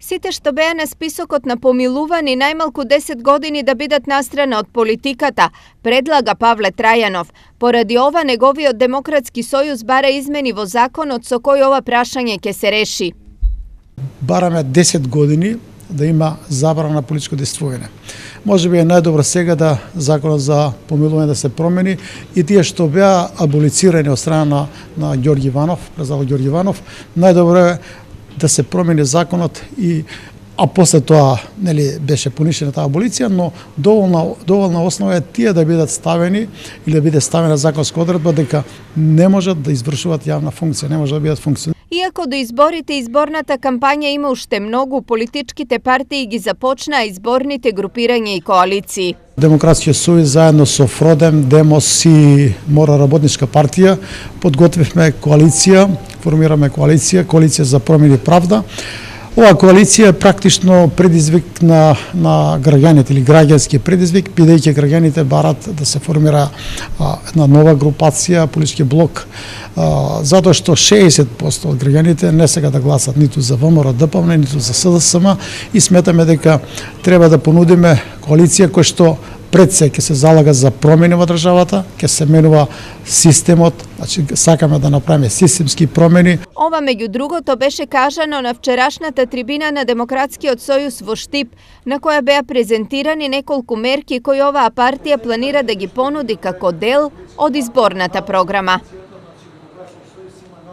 Сите што беа на списокот на помилувани најмалку 10 години да бидат настрана од политиката, предлага Павле Трајанов. Поради ова, неговиот Демократски сојуз бара измени во законот со кој ова прашање ќе се реши. Бараме 10 години да има забрана на политичко действување. Може би е најдобро сега да законот за помилување да се промени и тие што беа аболицирани од страна на Ѓорѓи Иванов, презал Ѓорѓи Иванов, најдобро е да се промени законот а после тоа беше понишена таа аболиција, но доволна основа е тие да бидат ставени или да биде ставена законска одредба дека не можат да извршуваат јавна функција, не може да бидат функционери. Иако до изборите и изборната кампања има уште многу, политичките партии ги започнаа изборните групирања и коалиции. Демократскиот сојуз заедно со Фродем, Демос и Мора работничка партија подготвивме коалиција, формираме коалиција за промени правда. Ова коалиција е практично предизвик на граѓаните или граѓански предизвик, бидејќи граѓаните барат да се формира една нова групација, политички блок, затоа што 60% од граѓаните не сега да гласат ниту за ВМРО ДПМН, ниту за СДСМ и сметаме дека треба да понудиме коалиција која што пред се ќе се залага за промени во државата, ќе се менува системот, значи сакаме да направиме системски промени. Ова меѓу другото беше кажано на вчерашната трибина на Демократскиот сојуз во Штип, на која беа презентирани неколку мерки кои оваа партија планира да ги понуди како дел од изборната програма.